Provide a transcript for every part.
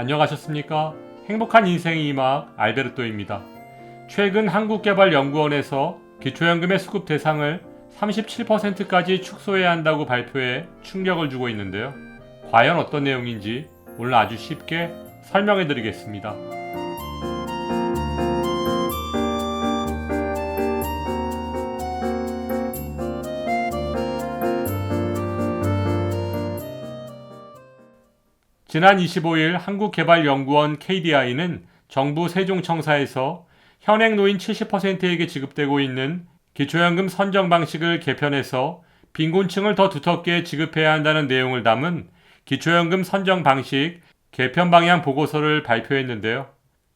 안녕하셨습니까? 행복한 인생의 이막 알베르토입니다. 최근 한국개발연구원에서 기초연금의 수급 대상을 37%까지 축소해야 한다고 발표해 충격을 주고 있는데요. 과연 어떤 내용인지 오늘 아주 쉽게 설명해 드리겠습니다. 지난 25일 한국개발연구원 KDI는 정부 세종청사에서 현행 노인 70%에게 지급되고 있는 기초연금 선정 방식을 개편해서 빈곤층을 더 두텁게 지급해야 한다는 내용을 담은 기초연금 선정 방식 개편 방향 보고서를 발표했는데요.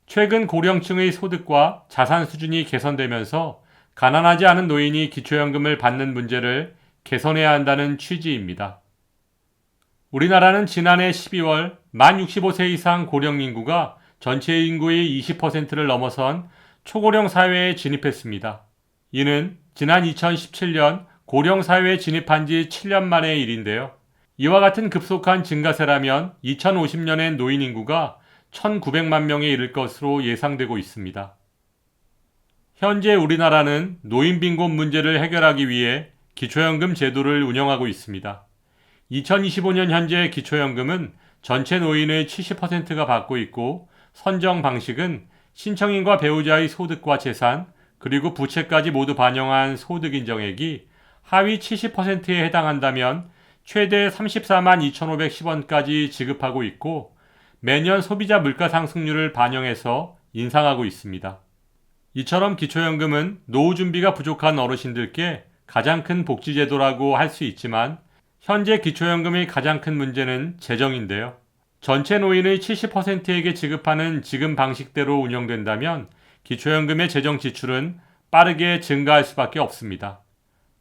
최근 고령층의 소득과 자산 수준이 개선되면서 가난하지 않은 노인이 기초연금을 받는 문제를 개선해야 한다는 취지입니다. 우리나라는 지난해 12월 만 65세 이상 고령 인구가 전체 인구의 20%를 넘어선 초고령 사회에 진입했습니다. 이는 지난 2017년 고령 사회에 진입한 지 7년 만의 일인데요. 이와 같은 급속한 증가세라면 2050년엔 노인 인구가 1900만 명에 이를 것으로 예상되고 있습니다. 현재 우리나라는 노인 빈곤 문제를 해결하기 위해 기초연금 제도를 운영하고 있습니다. 2025년 현재 기초연금은 전체 노인의 70%가 받고 있고 선정 방식은 신청인과 배우자의 소득과 재산 그리고 부채까지 모두 반영한 소득 인정액이 하위 70%에 해당한다면 최대 34만 2,510원까지 지급하고 있고 매년 소비자 물가 상승률을 반영해서 인상하고 있습니다. 이처럼 기초연금은 노후 준비가 부족한 어르신들께 가장 큰 복지제도라고 할 수 있지만 현재 기초연금의 가장 큰 문제는 재정인데요. 전체 노인의 70%에게 지급하는 지금 방식대로 운영된다면 기초연금의 재정 지출은 빠르게 증가할 수밖에 없습니다.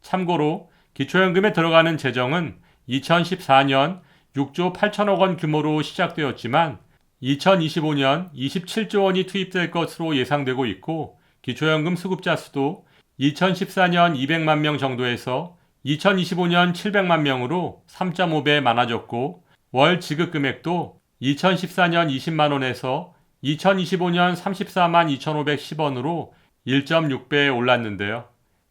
참고로 기초연금에 들어가는 재정은 2014년 6조 8천억 원 규모로 시작되었지만 2025년 27조 원이 투입될 것으로 예상되고 있고 기초연금 수급자 수도 2014년 200만 명 정도에서 2025년 700만 명으로 3.5배 많아졌고 월 지급 금액도 2014년 20만 원에서 2025년 34만 2,510원으로 1.6배 올랐는데요.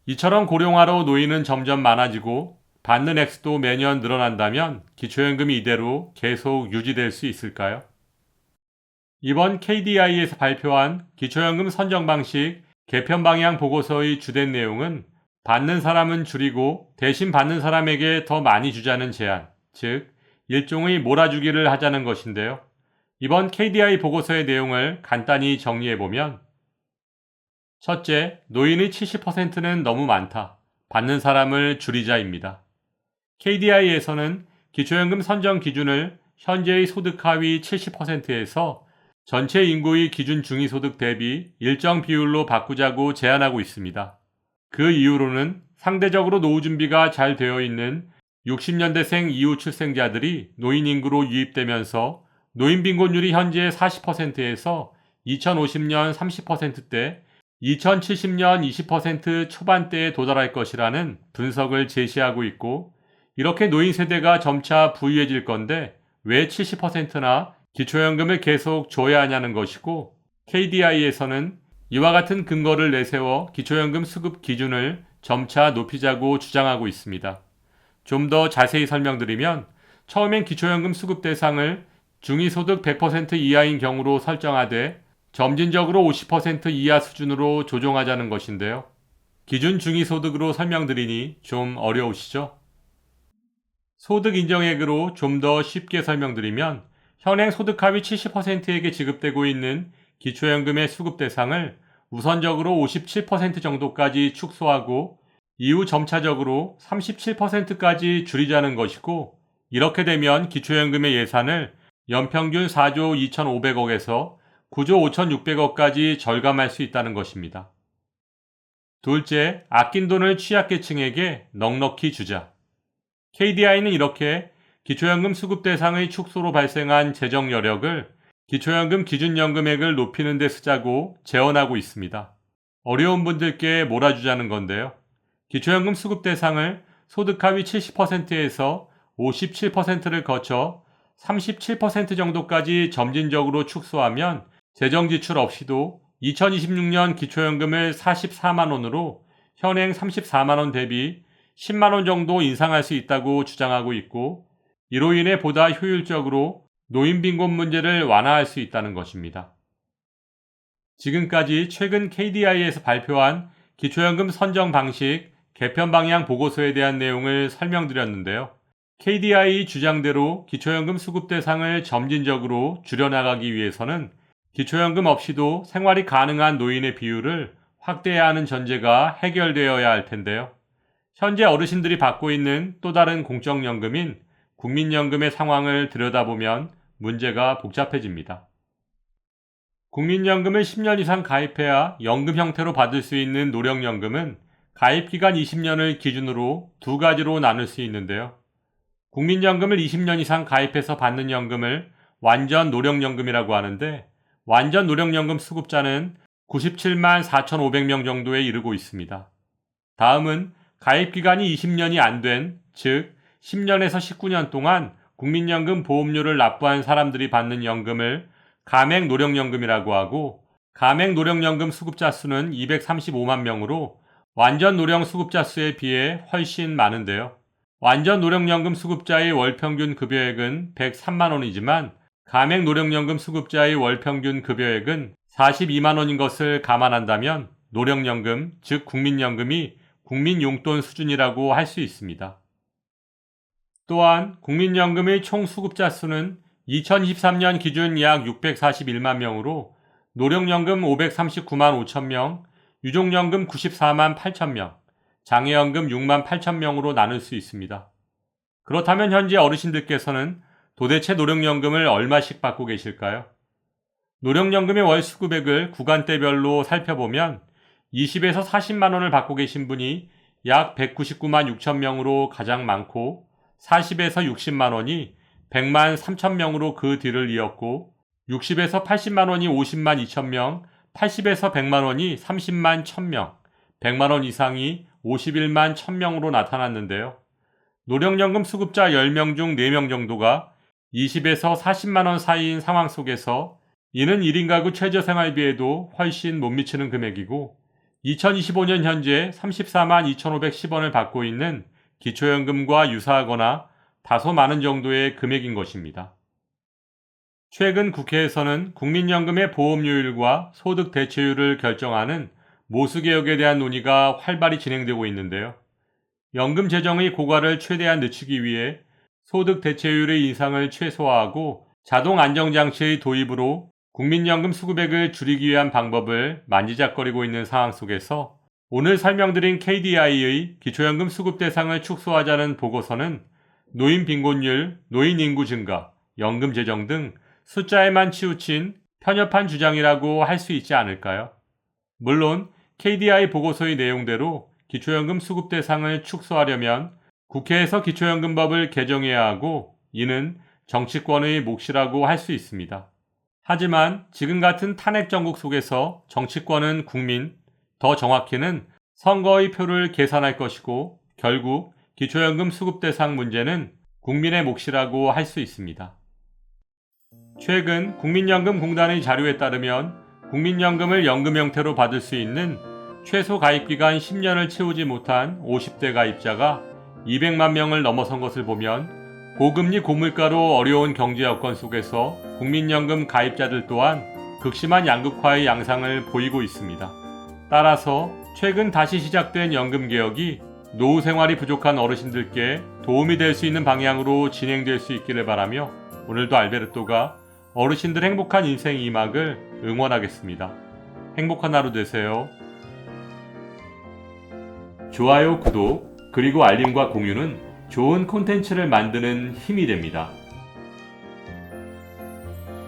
이처럼 고령화로 노인은 점점 많아지고 받는 액수도 매년 늘어난다면 기초연금이 이대로 계속 유지될 수 있을까요? 이번 KDI에서 발표한 기초연금 선정 방식 개편 방향 보고서의 주된 내용은 받는 사람은 줄이고 대신 받는 사람에게 더 많이 주자는 제안, 즉 일종의 몰아주기를 하자는 것인데요. 이번 KDI 보고서의 내용을 간단히 정리해보면 첫째, 노인의 70%는 너무 많다. 받는 사람을 줄이자입니다. KDI에서는 기초연금 선정 기준을 현재의 소득 하위 70%에서 전체 인구의 기준 중위소득 대비 일정 비율로 바꾸자고 제안하고 있습니다. 그 이유로는 상대적으로 노후 준비가 잘 되어 있는 60년대생 이후 출생자들이 노인 인구로 유입되면서 노인 빈곤율이 현재 40%에서 2050년 30%대, 2070년 20% 초반대에 도달할 것이라는 분석을 제시하고 있고 이렇게 노인 세대가 점차 부유해질 건데 왜 70%나 기초연금을 계속 줘야 하냐는 것이고 KDI에서는 이와 같은 근거를 내세워 기초연금 수급 기준을 점차 높이자고 주장하고 있습니다. 좀 더 자세히 설명드리면 처음엔 기초연금 수급 대상을 중위소득 100% 이하인 경우로 설정하되 점진적으로 50% 이하 수준으로 조정하자는 것인데요. 기준 중위소득으로 설명드리니 좀 어려우시죠? 소득 인정액으로 좀 더 쉽게 설명드리면 현행 소득 하위 70%에게 지급되고 있는 기초연금의 수급 대상을 우선적으로 57% 정도까지 축소하고 이후 점차적으로 37%까지 줄이자는 것이고 이렇게 되면 기초연금의 예산을 연평균 4조 2,500억에서 9조 5,600억까지 절감할 수 있다는 것입니다. 둘째, 아낀 돈을 취약계층에게 넉넉히 주자. KDI는 이렇게 기초연금 수급 대상의 축소로 발생한 재정 여력을 기초연금 기준연금액을 높이는 데 쓰자고 제언하고 있습니다. 어려운 분들께 몰아주자는 건데요. 기초연금 수급 대상을 소득 하위 70%에서 57%를 거쳐 37% 정도까지 점진적으로 축소하면 재정 지출 없이도 2026년 기초연금을 44만 원으로 현행 34만 원 대비 10만 원 정도 인상할 수 있다고 주장하고 있고, 이로 인해 보다 효율적으로 노인 빈곤 문제를 완화할 수 있다는 것입니다. 지금까지 최근 KDI에서 발표한 기초연금 선정 방식 개편 방향 보고서에 대한 내용을 설명드렸는데요. KDI 주장대로 기초연금 수급 대상을 점진적으로 줄여나가기 위해서는 기초연금 없이도 생활이 가능한 노인의 비율을 확대해야 하는 전제가 해결되어야 할 텐데요. 현재 어르신들이 받고 있는 또 다른 공적연금인 국민연금의 상황을 들여다보면 문제가 복잡해집니다. 국민연금을 10년 이상 가입해야 연금 형태로 받을 수 있는 노령연금은 가입기간 20년을 기준으로 두 가지로 나눌 수 있는데요. 국민연금을 20년 이상 가입해서 받는 연금을 완전 노령연금이라고 하는데, 완전 노령연금 수급자는 97만 4,500명 정도에 이르고 있습니다. 다음은 가입기간이 20년이 안 된, 즉 10년에서 19년 동안 국민연금 보험료를 납부한 사람들이 받는 연금을 가맹 노령연금이라고 하고, 가맹 노령연금 수급자 수는 235만 명으로 완전 노령 수급자 수에 비해 훨씬 많은데요. 완전 노령연금 수급자의 월평균 급여액은 103만 원이지만 가맹 노령연금 수급자의 월평균 급여액은 42만 원인 것을 감안한다면 노령연금, 즉 국민연금이 국민용돈 수준이라고 할 수 있습니다. 또한 국민연금의 총 수급자 수는 2023년 기준 약 641만 명으로 노령연금 539만 5천 명, 유족연금 94만 8천 명, 장애연금 6만 8천 명으로 나눌 수 있습니다. 그렇다면 현재 어르신들께서는 도대체 노령연금을 얼마씩 받고 계실까요? 노령연금의 월 수급액을 구간대별로 살펴보면 20에서 40만 원을 받고 계신 분이 약 199만 6천 명으로 가장 많고, 40에서 60만 원이 100만 3천 명으로 그 뒤를 이었고, 60에서 80만 원이 50만 2천 명, 80에서 100만 원이 30만 1000명, 100만 원 이상이 51만 1000명으로 나타났는데요. 노령연금 수급자 10명 중 4명 정도가 20에서 40만 원 사이인 상황 속에서 이는 1인 가구 최저생활비에도 훨씬 못 미치는 금액이고, 2025년 현재 34만 2,510원을 받고 있는 기초연금과 유사하거나 다소 많은 정도의 금액인 것입니다. 최근 국회에서는 국민연금의 보험료율과 소득 대체율을 결정하는 모수개혁에 대한 논의가 활발히 진행되고 있는데요. 연금 재정의 고갈을 최대한 늦추기 위해 소득 대체율의 인상을 최소화하고 자동 안정장치의 도입으로 국민연금 수급액을 줄이기 위한 방법을 만지작거리고 있는 상황 속에서 오늘 설명드린 KDI의 기초연금 수급 대상을 축소하자는 보고서는 노인 빈곤율, 노인 인구 증가, 연금 재정 등 숫자에만 치우친 편협한 주장이라고 할 수 있지 않을까요? 물론 KDI 보고서의 내용대로 기초연금 수급 대상을 축소하려면 국회에서 기초연금법을 개정해야 하고, 이는 정치권의 몫이라고 할 수 있습니다. 하지만 지금 같은 탄핵 정국 속에서 정치권은 국민, 더 정확히는 선거의 표를 계산할 것이고, 결국 기초연금 수급 대상 문제는 국민의 몫이라고 할 수 있습니다. 최근 국민연금공단의 자료에 따르면 국민연금을 연금 형태로 받을 수 있는 최소 가입기간 10년을 채우지 못한 50대 가입자가 200만 명을 넘어선 것을 보면 고금리 고물가로 어려운 경제 여건 속에서 국민연금 가입자들 또한 극심한 양극화의 양상을 보이고 있습니다. 따라서 최근 다시 시작된 연금개혁이 노후 생활이 부족한 어르신들께 도움이 될 수 있는 방향으로 진행될 수 있기를 바라며, 오늘도 알베르토가 어르신들 행복한 인생 2막을 응원하겠습니다. 행복한 하루 되세요. 좋아요, 구독, 그리고 알림과 공유는 좋은 콘텐츠를 만드는 힘이 됩니다.